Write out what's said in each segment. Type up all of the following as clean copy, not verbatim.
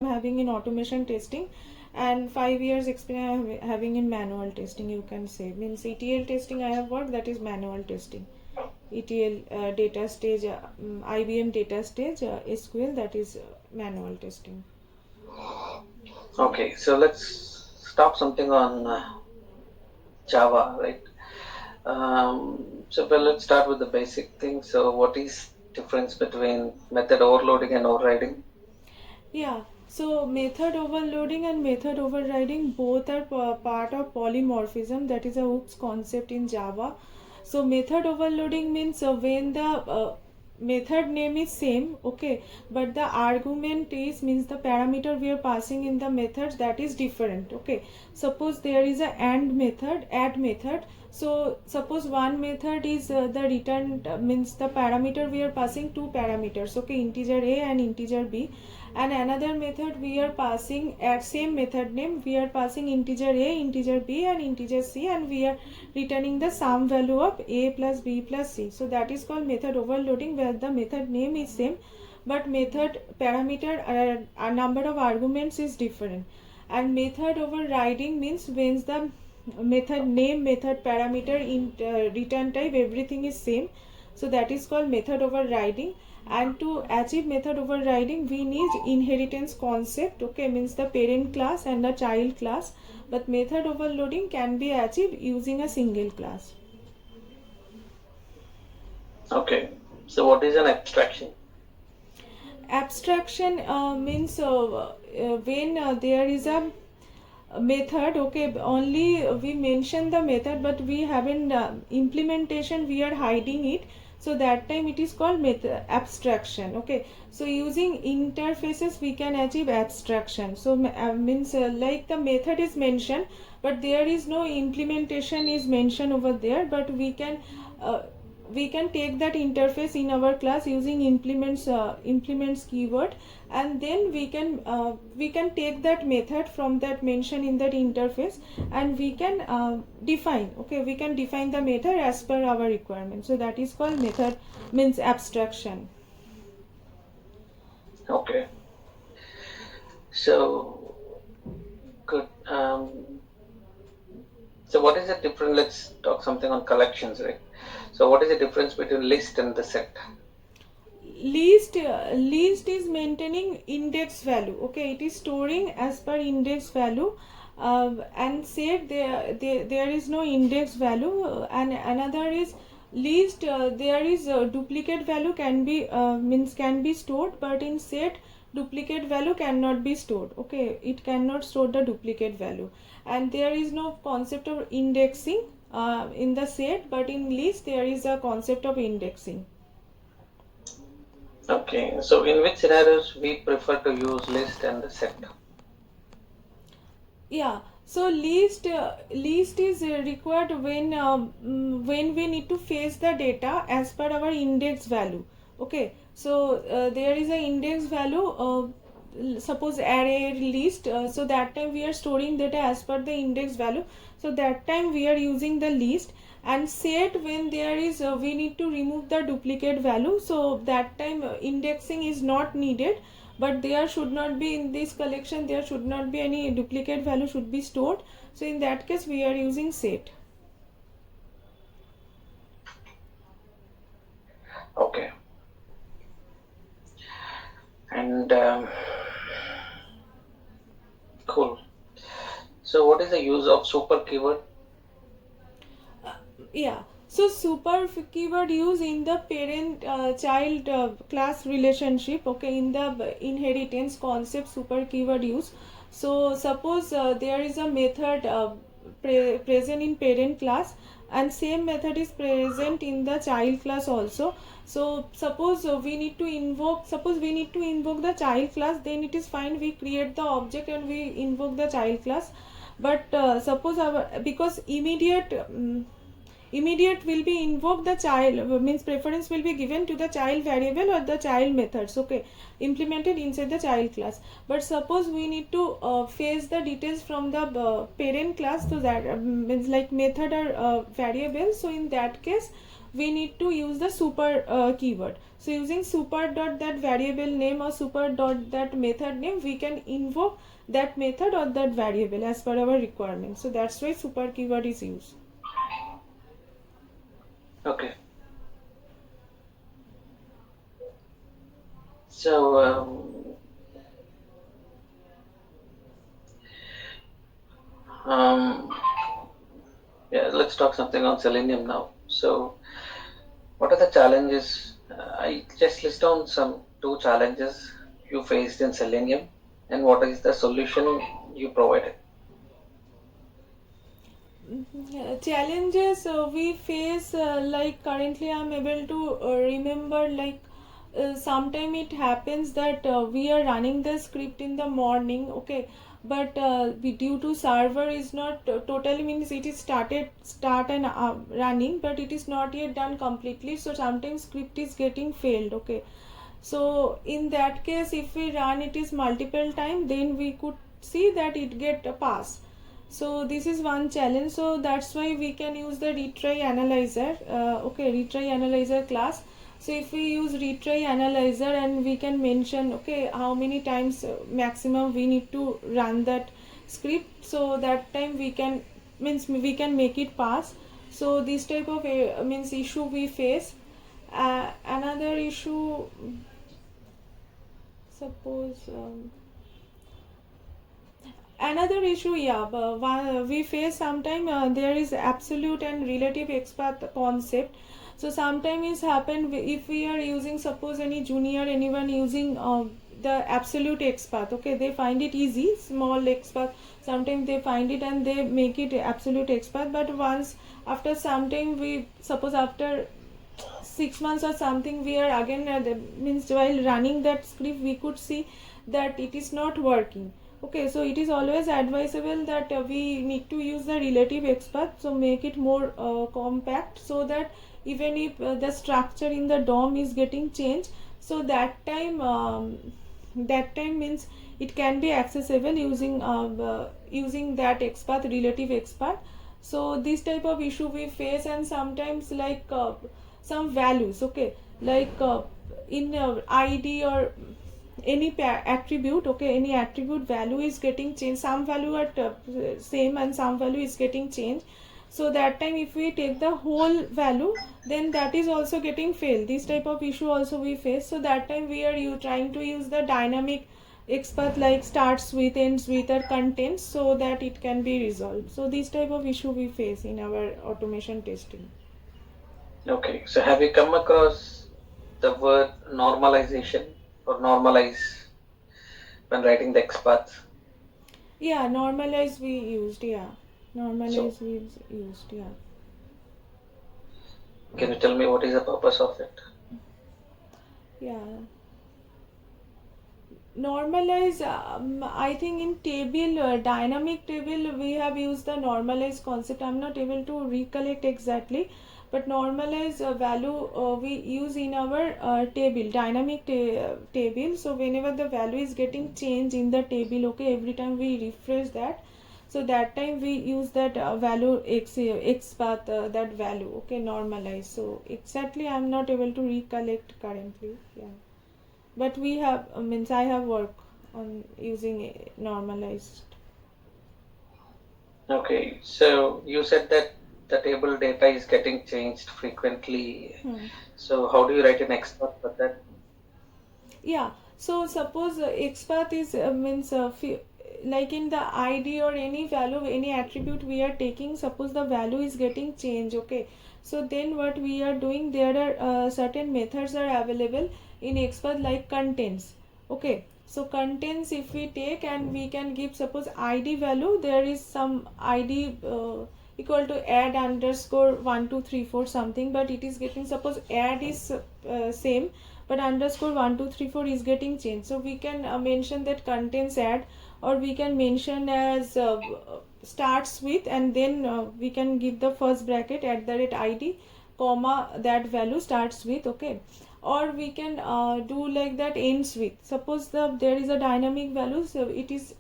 having in automation testing, and 5 years experience having in manual testing, you can say. Means ETL testing I have worked, that is manual testing. ETL data stage, IBM data stage, SQL, that is manual testing. Okay, so let's talk something on Java, right? Let's start with the basic thing. So what is difference between method overloading and overriding? Yeah, so method overloading and method overriding both are part of polymorphism, that is a hooks concept in Java. So method overloading means when the method name is same, okay, but the argument is, means the parameter we are passing in the method, that is different, okay. Suppose there is a AND method, add method. So suppose one method is the return, means the parameter we are passing two parameters, okay, integer a and integer b, and another method we are passing at same method name, we are passing integer a, integer b and integer c, and we are returning the sum value of a plus b plus c. So that is called method overloading, where the method name is same but method parameter a number of arguments is different. And method overriding means when the method name, method parameter, return type, everything is same. So that is called method overriding. And to achieve method overriding we need inheritance concept, okay, means the parent class and the child class. But method overloading can be achieved using a single class. Okay, so what is an abstraction? Abstraction means when there is a method, okay, only we mention the method but we haven't implementation, we are hiding it. So that time it is called method abstraction, okay. So using interfaces we can achieve abstraction. So means like the method is mentioned but there is no implementation is mentioned over there, but we can take that interface in our class using implements keyword, and then we can take that method from that mention in that interface, and we can define, okay, we can define the method as per our requirement. So that is called method, means abstraction. Okay, so good. So what is the difference? Let's talk something on collections, right? So what is the difference between list and the set? List is maintaining index value, okay, it is storing as per index value. And set, there is no index value. And another is list, there is a duplicate value can be means can be stored, but in set duplicate value cannot be stored, okay, it cannot store the duplicate value. And there is no concept of indexing in the set, but in list there is a concept of indexing. Okay, so in which scenarios we prefer to use list and the set? Yeah, so list is required when we need to fetch the data as per our index value, okay. So there is a index value, suppose array list, so that time we are storing data as per the index value, so that time we are using the list. And set, when there is we need to remove the duplicate value, so that time indexing is not needed, but there should not be, in this collection there should not be any duplicate value should be stored. So in that case we are using set. Okay, and cool. So what is the use of super keyword? Yeah, so super keyword use in the parent child class relationship, okay, in the inheritance concept super keyword use. So suppose there is a method present in parent class, and same method is present in the child class also. So suppose we need to invoke the child class, then it is fine, we create the object and we invoke the child class. But suppose because immediate will be invoked the child, means preference will be given to the child variable or the child methods, okay, implemented inside the child class. But suppose we need to fetch the details from the parent class, so that means like method or variable. So in that case we need to use the super keyword. So using super dot that variable name or super dot that method name, we can invoke that method or that variable as per our requirement. So that's why super keyword is used. Okay. So um, yeah, let's talk something on Selenium now. So what are the challenges? I just list down some two challenges you faced in Selenium, and what is the solution you provided? Challenges we face, like currently I'm able to remember, like sometime it happens that we are running the script in the morning, okay, but due to server is not totally, means it is start and running, but it is not yet done completely, so sometimes script is getting failed, okay. So in that case, if we run it is multiple time, then we could see that it get a pass. So this is one challenge, so that's why we can use the retry analyzer, okay, retry analyzer class. So if we use retry analyzer, and we can mention, okay, how many times maximum we need to run that script, so that time we can, means we can make it pass. So this type of means issue we face. Another issue, suppose another issue, yeah, but we face sometime, there is absolute and relative expert concept. So sometime is happen if we are using, suppose any junior, anyone using the absolute expert, okay, they find it easy, small expert, sometimes they find it and they make it absolute expert, but once after some time, we suppose after 6 months or something, we are again means while running that script, we could see that it is not working, okay. So it is always advisable that we need to use the relative expert, so make it more compact, so that even if the structure in the DOM is getting changed, so that time means it can be accessible using using that expert, relative expert. So this type of issue we face, and sometimes like some values, okay, like in id or any attribute, okay, any attribute value is getting changed, some value at same and some value is getting changed. So that time if we take the whole value, then that is also getting failed. This type of issue also we face. So that time we are trying to use the dynamic expert, like starts with, ends with, or contains, so that it can be resolved. So this type of issue we face in our automation testing. Okay, so have you come across the word normalization or normalize when writing the experts? Yeah, normalize we used, yeah, So normalize we used, yeah. can you tell me what is the purpose of it? Yeah, normalize, I think in table, dynamic table, we have used the normalize concept. I'm not able to recollect exactly, but normalize value we use in our table, dynamic table. So whenever the value is getting changed in the table, okay, every time we refresh that, so that time we use that value x path, that value, okay, normalize. So exactly I'm not able to recollect currently, yeah, but we have, means I have work on using normalized. Okay, so you said that the table data is getting changed frequently. Hmm. So how do you write an expert for that? Yeah, so suppose xpath is means like in the id or any value, any attribute we are taking, suppose the value is getting changed, okay. So then what we are doing, there are certain methods are available in xpath, like contains, okay. So contains if we take, and we can give, suppose id value, there is some id equal to add underscore 1234 something, but it is getting, suppose add is same, but underscore 1234 is getting changed. So we can mention that contains add, or we can mention as starts with, and then we can give the first bracket at the rate id comma that value starts with, okay. Or we can do like that ends with, suppose there is a dynamic value, so it is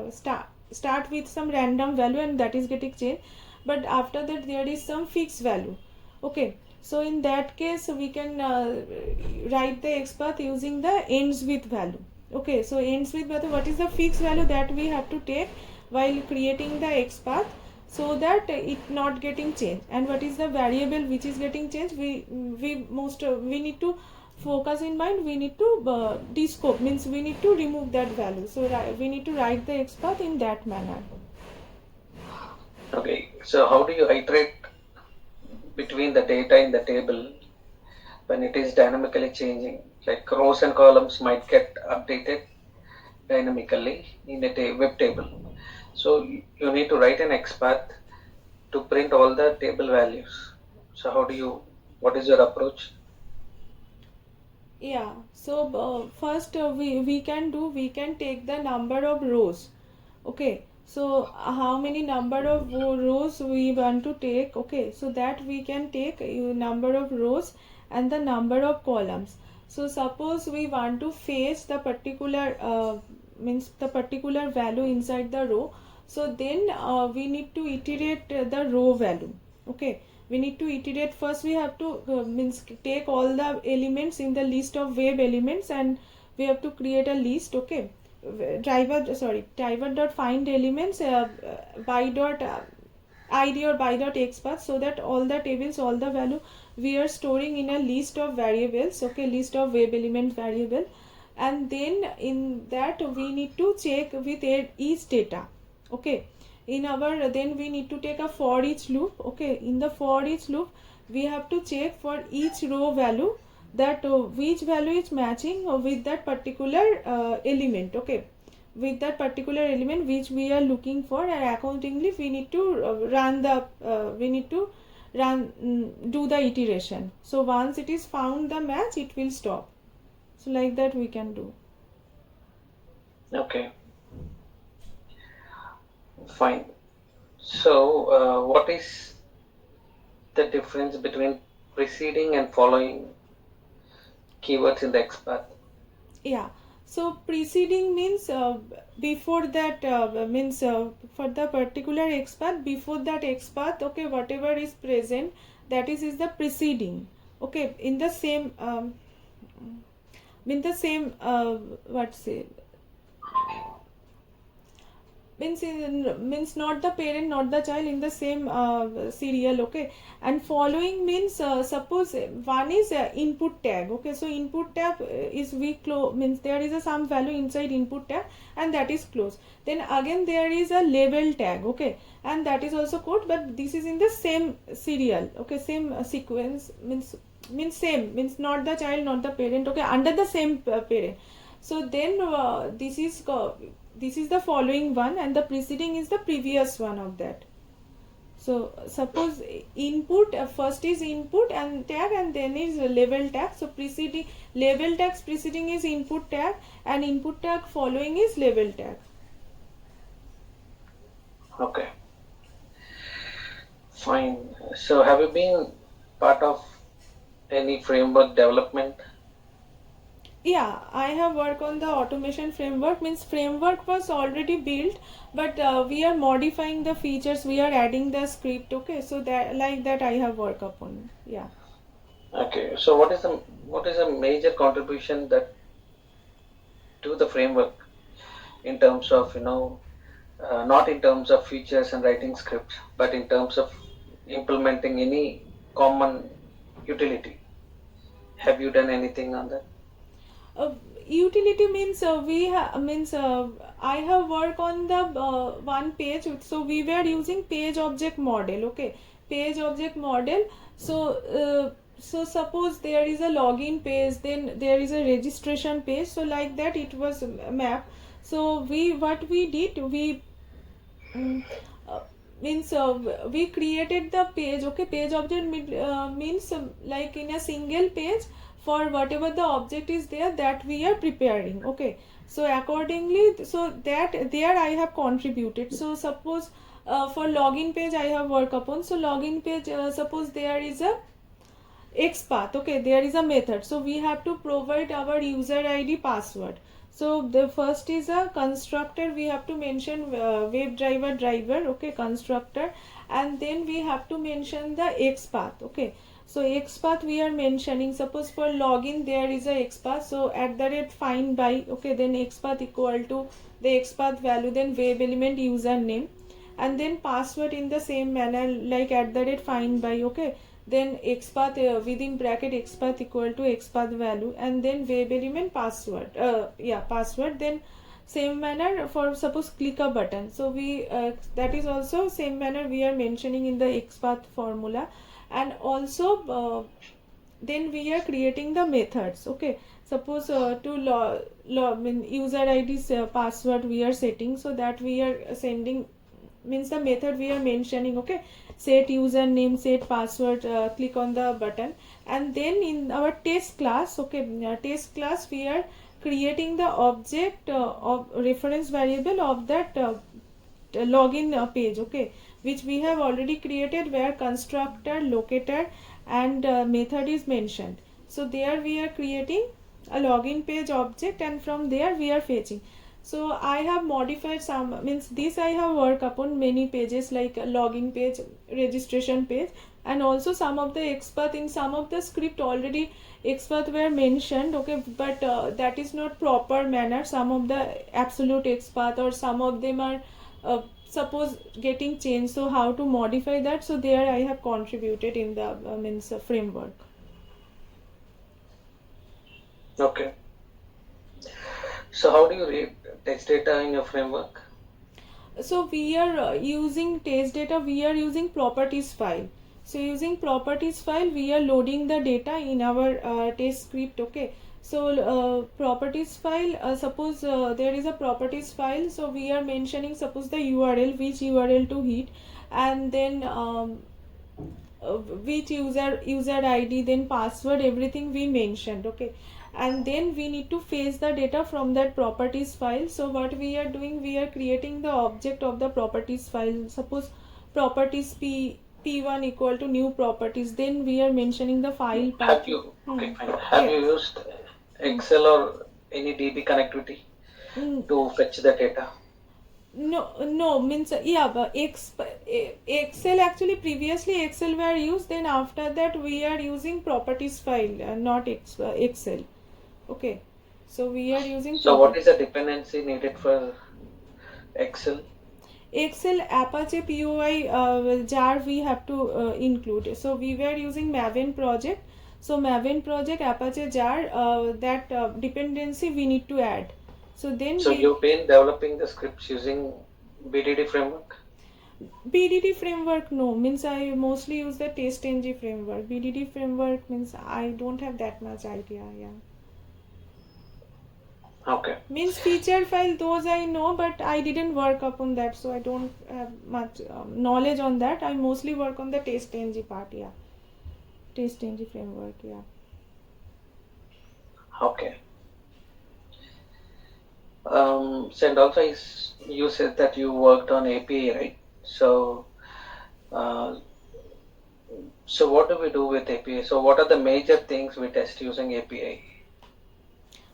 start with some random value, and that is getting changed, but after that there is some fixed value, okay. So in that case we can write the X path using the ends with value. Okay, so ends with value, what is the fixed value that we have to take while creating the X path, so that it not getting changed, and what is the variable which is getting changed, we need to focus in mind, we need to descope, means we need to remove that value. So we need to write the X path in that manner. Okay, so how do you iterate between the data in the table when it is dynamically changing? Like rows and columns might get updated dynamically in a web table. So you need to write an XPath to print all the table values. So what is your approach? Yeah, so first we can take the number of rows. Okay, so how many number of rows we want to take? Okay, so that we can take number of rows and the number of columns. So suppose we want to fetch the particular means the particular value inside the row, so then we need to iterate the row value. Okay, we need to iterate, first we have to means take all the elements in the list of web elements, and we have to create a list. Okay, driver dot find elements by dot id or by dot xpath, so that all the tables, all the value we are storing in a list of variables. Okay, list of web element variable, and then in that we need to check with each data. Okay, in our, then we need to take a for each loop. Okay, in the for each loop we have to check for each row value that which value is matching with that particular element. Okay, with that particular element which we are looking for, and accordingly we need to do the iteration. So once it is found the match, it will stop. So like that we can do. Okay, fine. So what is the difference between preceding and following keywords in the XPath? Yeah, so preceding means before that means for the particular XPath, before that XPath, okay, whatever is present, that is the preceding. Okay, in the same in the same what say means not the parent, not the child, in the same serial. Okay, and following means suppose one is input tag. Okay, so input tag is we close, means there is a some value inside input tag, and that is close. Then again there is a label tag. Okay, and that is also code, but this is in the same serial. Okay, same sequence, means same, means not the child, not the parent. Okay, under the same parent. So then this is the following one, and the preceding is the previous one of that. So suppose input first is input and tag, and then is label tag. So preceding label tags preceding is input tag, and input tag following is label tag. Okay, fine. So have you been part of any framework development? Yeah, I have worked on the automation framework. Means framework was already built, but we are modifying the features, we are adding the script. Okay, so that like that I have worked upon. Yeah. Okay, so what is a major contribution that to the framework in terms of not in terms of features and writing scripts, but in terms of implementing any common utility? Have you done anything on that? uh, Utility means means I have worked on the one page. So we were using page object model. Okay, page object model. So so suppose there is a login page, then there is a registration page, so like that it was map. So what we did, we mm, uh, means we created the page. Okay, page object means like in a single page, for whatever the object is there that we are preparing. Okay, so accordingly, so that there I have contributed. So suppose for login page I have worked upon. So login page, suppose there is a XPath. Okay, there is a method, so we have to provide our user ID password. So the first is a constructor, we have to mention web driver. Okay, constructor, and then we have to mention the XPath. Okay, So XPath we are mentioning, suppose for login there is a XPath, so at the rate find by, okay, then XPath equal to the XPath value, then web element username, and then password in the same manner like at the rate find by, okay, then XPath within bracket XPath equal to XPath value, and then web element password, password, then same manner for suppose click a button, so we that is also same manner we are mentioning in the XPath formula. And also then we are creating the methods, okay, suppose to user ID's password we are setting, so that we are sending, means the method we are mentioning, okay, set username, set password, click on the button. And then in our test class, okay, test class we are creating the object of reference variable of that login page, okay, which we have already created, where constructor, locator, and method is mentioned. So there we are creating a login page object, and from there we are fetching. So I have modified some, means this I have worked upon many pages like login page, registration page, and also some of the XPath, in some of the script already XPath were mentioned, okay, but that is not proper manner. Some of the absolute XPath or some of them are suppose getting changed, so how to modify that, so there I have contributed in the means framework. Okay. So how do you read text data in your framework? So we are using test data, we are using properties file. So using properties file we are loading the data in our test script, okay. So properties file, suppose there is a properties file, so we are mentioning suppose the URL, which URL to hit, and then which user ID, then password, everything we mentioned, okay. And then we need to fetch the data from that properties file. So what we are doing, we are creating the object of the properties file, suppose properties p1 equal to new properties, then we are mentioning the file path. Have you, okay, fine. Have Yeah. you used Excel or any DB connectivity Mm, to fetch the data? no, means but Excel, actually previously Excel were used, then after that we are using properties file, not Excel, okay. So we are using So what proper is the dependency needed for Excel? Excel Apache POI jar we have to include. So we were using Maven project. So Maven project Apache jar, that dependency we need to add. So then So we you've been developing the scripts using BDD framework? BDD framework, no, means I mostly use the TestNG framework. BDD framework means I don't have that much idea. Yeah, Okay. means feature file, those I know, but I didn't work upon that, so I don't have much knowledge on that. I mostly work on the TestNG part. Yeah, TestNG framework. Yeah. Okay. So and also you said that you worked on API, right? Uh, so what do we do with API? So what are the major things we test using API?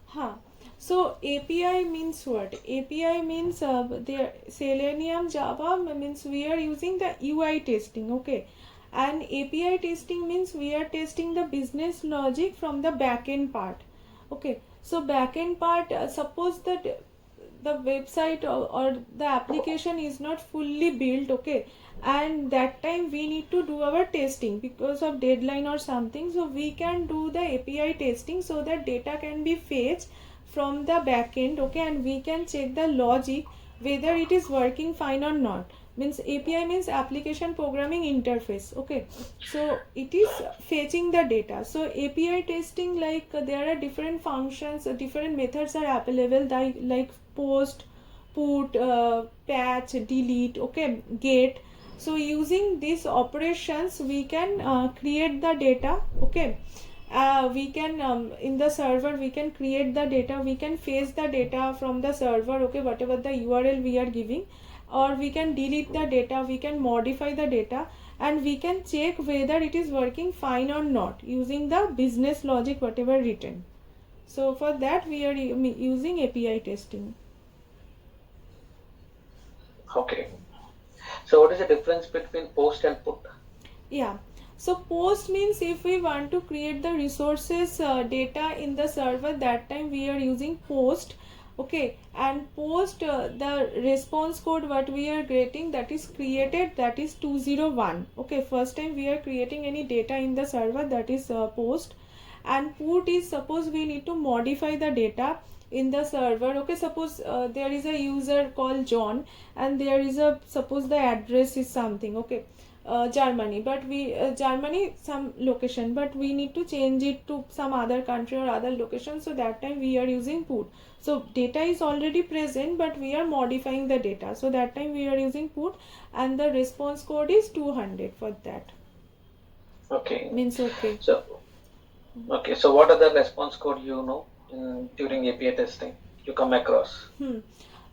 Huh. So API means what? API means the Selenium Java means we are using the UI testing, okay. And API testing means we are testing the business logic from the backend part, okay. So backend part, suppose that the website or the application is not fully built, okay, and that time we need to do our testing because of deadline or something, so we can do the API testing so that data can be fetched from the backend, okay, and we can check the logic whether it is working fine or not. Means API means application programming interface, okay. So it is fetching the data. So API testing, like there are different functions, different methods are available, like post, put, patch, delete, okay, get. So using these operations we can create the data, okay. We can in the server we can create the data, we can fetch the data from the server, okay, whatever the URL we are giving, or we can delete the data, we can modify the data, and we can check whether it is working fine or not using the business logic whatever written. So for that we are using API testing. Okay. So what is the difference between post and put? Yeah. So post means if we want to create the resources data in the server, that time we are using post. Okay, and post the response code what we are getting, that is created, that is 201. Okay, first time we are creating any data in the server, that is post. And put is suppose we need to modify the data in the server. Okay, suppose there is a user called John, and there is a, suppose the address is something, okay, Germany, but we Germany some location, but we need to change it to some other country or other location, so that time we are using put. So data is already present, but we are modifying the data, so that time we are using put. And the response code is 200 for that, Okay. means okay. So so what are the response code during API testing you come across? Hmm.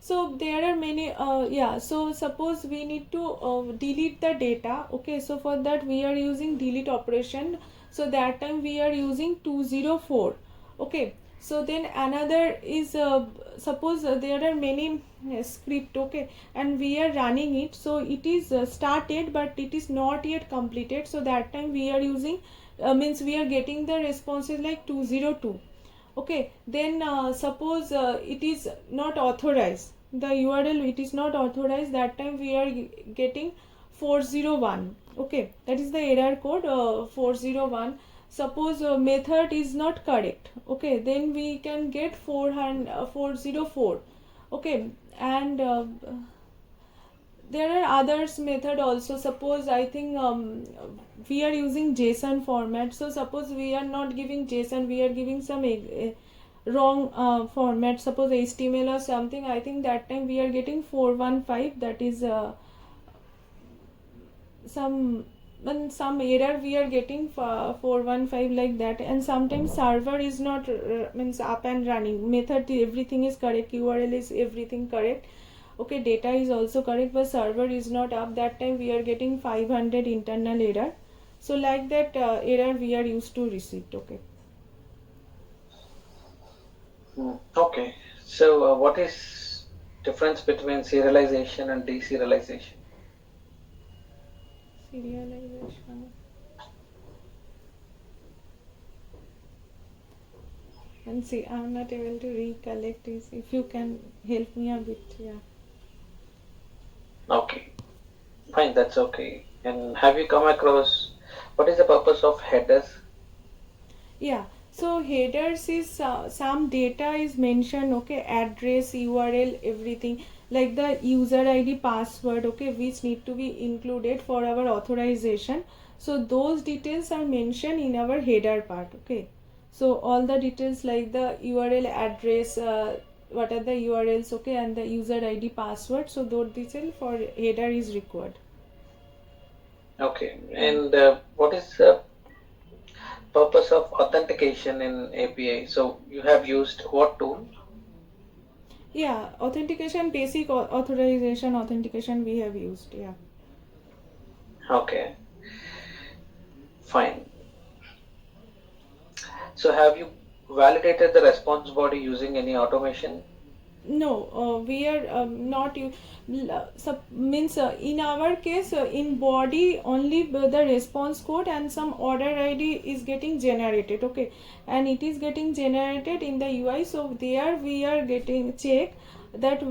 So there are many, yeah. So suppose we need to delete the data. Okay. So for that we are using delete operation. So that time we are using 204. Okay. So then another is suppose there are many script. Okay, and we are running it. So it is started, but it is not yet completed. So that time we are using means we are getting the responses like 202. Okay, then suppose it is not authorized, the URL it is not authorized, that time we are getting 401. Okay, that is the error code 401. Suppose method is not correct, okay, then we can get 404. Okay, and there are others method also. Suppose I think we are using JSON format. So suppose we are not giving JSON, we are giving some wrong format, suppose HTML or something. I think that time we are getting 415, that is some, when some error we are getting 415 like that. And sometimes server is not means up and running, method everything is correct, URL is everything correct, okay, data is also correct, but server is not up, that time we are getting 500 internal error. So like that error we are used to receive. Okay. Okay. So what is difference between serialization and deserialization? Serialization, and see, I'm not able to recollect this, if you can help me a bit. Yeah. Okay. Fine, that's okay. And have you come across what is the purpose of headers? Yeah, so headers is some data is mentioned, okay, address, URL, everything, like the user ID, password, okay, which need to be included for our authorization. So those details are mentioned in our header part. Okay, so all the details like the URL, address, what are the URLs, okay, and the user ID, password, so those detail for header is required. Okay. Yeah. And what is the purpose of authentication in API? So you have used what tool? Yeah, authentication, basic authorization authentication we have used. Yeah. Okay, fine. So have you validated the response body using any automation? No, we are not you means in our case in body only the response code and some order ID is getting generated. Okay, and it is getting generated in the UI. So there we are getting check that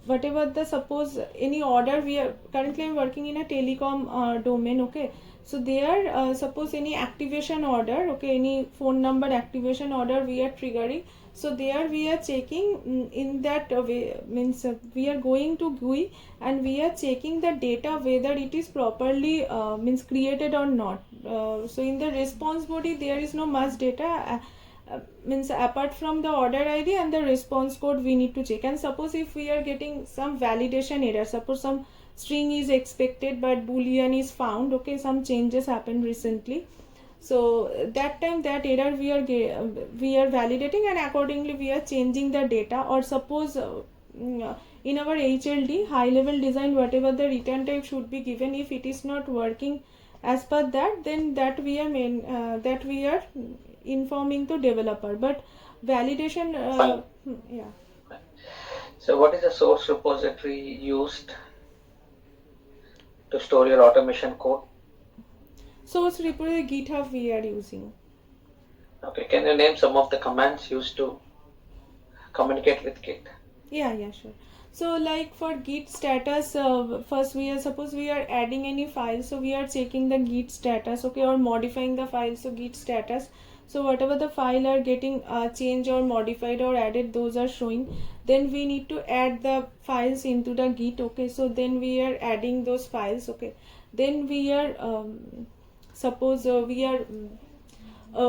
whatever the, suppose any order, we are currently I'm working in a telecom domain. Okay, so there suppose any activation order, okay, any phone number activation order we are triggering. So there we are checking in that way, means we are going to GUI and we are checking the data whether it is properly means created or not. So in the response body there is no much data, means apart from the order ID and the response code we need to check. And suppose if we are getting some validation error, suppose some string is expected but boolean is found, okay, some changes happened recently, so that time that error we are validating, and accordingly we are changing the data. Or suppose in our HLD, high level design, whatever the return type should be given, if it is not working as per that, then that we are informing to developer. But validation Fine. yeah. So what is the source repository used to store your automation code? Source repository GitHub we are using. Okay, can you name some of the commands used to communicate with Git? Yeah, sure. So like for git status, first we are, suppose we are adding any file, so we are checking the git status, okay, or modifying the file, so git status. So whatever the file are getting changed or modified or added, those are showing. Then we need to add the files into the git, okay. So then we are adding those files, okay. Then we are suppose we are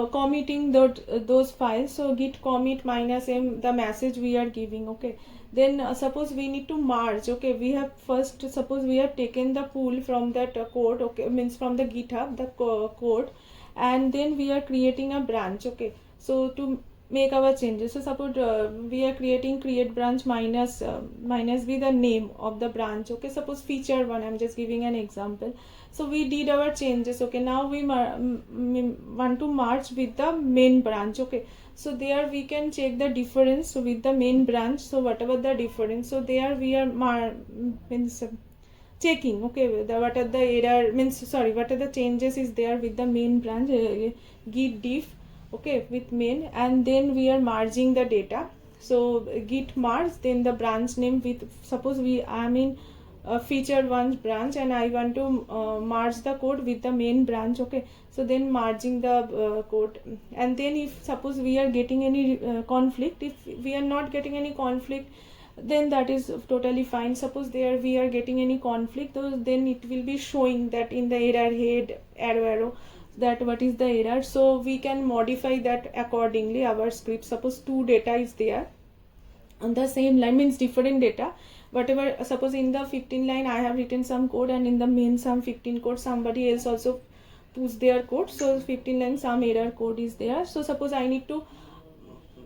committing those files, so git commit minus m the message we are giving, okay. Then suppose we need to merge, okay. We have first, suppose we have taken the pool from that code, okay, means from the github the code, and then we are creating a branch, okay. So to make our changes, so suppose we are creating create branch minus be the name of the branch, okay. Suppose feature one, I'm just giving an example. So we did our changes, okay. Now we want to merge with the main branch, okay. So there we can check the difference, so with the main branch, so whatever the difference, so there we are means checking, okay, what are the error, means sorry, what are the changes is there with the main branch, git diff, okay, with main, and then we are merging the data. So git merge, then the branch name with, suppose we am in featured one branch and I want to merge the code with the main branch, okay. So then merging the code, and then if suppose we are getting any conflict, if we are not getting any conflict, then that is totally fine. Suppose there we are getting any conflict, then it will be showing that in the error head arrow that what is the error, so we can modify that accordingly our script. Suppose two data is there on the same line, means different data, whatever, suppose in the 15 line I have written some code, and in the main some 15 code somebody else also puts their code, so 15 line some error code is there. So suppose I need to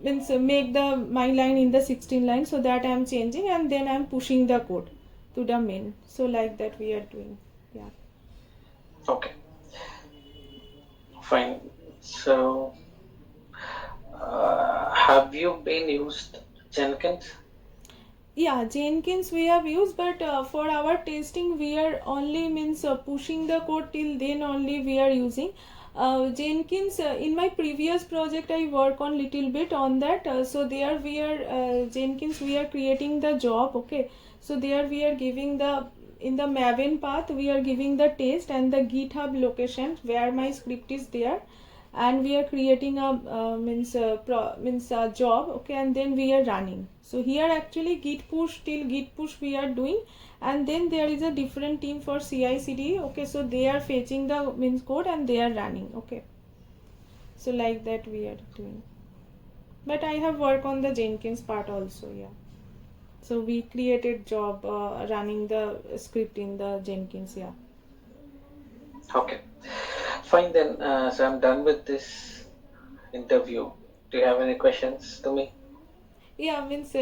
means make the my line in the 16 line, so that I am changing and then I am pushing the code to the main, so like that we are doing. Yeah. Okay, fine. So, have you been used Jenkins? Yeah, Jenkins we have used, but for our testing we are only means pushing the code, till then only we are using Jenkins. In my previous project I work on little bit on that, so there we are Jenkins we are creating the job, okay. So there we are giving the, in the Maven path we are giving the test and the GitHub location where my script is there, and we are creating a means a job, okay, and then we are running. So here actually git push, till git push we are doing, and then there is a different team for CI/CD, okay. So they are fetching the means code and they are running, okay. So like that we are doing, but I have worked on the Jenkins part also, yeah. So we created job running the script in the Jenkins, yeah. Okay, fine then. So I'm done with this interview. Do you have any questions to me? Yeah, means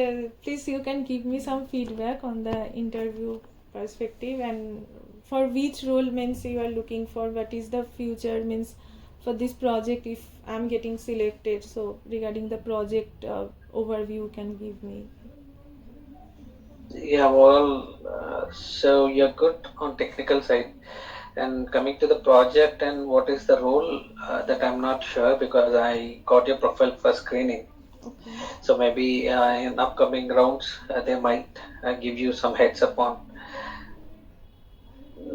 please you can give me some feedback on the interview perspective, and for which role means you are looking for, what is the future means for this project if I'm getting selected. So regarding the project overview can give me. Yeah, well, so you're good on technical side. And coming to the project and what is the role, that I'm not sure because I got your profile for screening. Okay. So maybe in upcoming rounds, they might give you some heads up on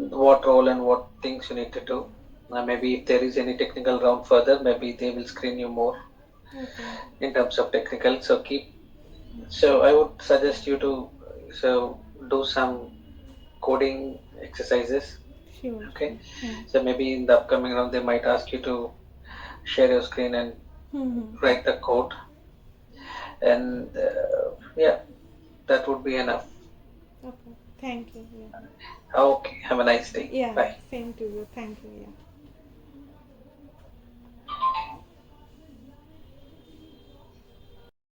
what role and what things you need to do. Maybe if there is any technical round further, maybe they will screen you more Okay. in terms of technical. So I would suggest you to do some coding exercises. Sure, Okay. sure. Hmm. So maybe in the upcoming round, they might ask you to share your screen and Hmm. write the code. And yeah, that would be enough. Okay. Thank you. Yeah. Okay. Have a nice day. Yeah, Bye. same to you. Thank you. Yeah.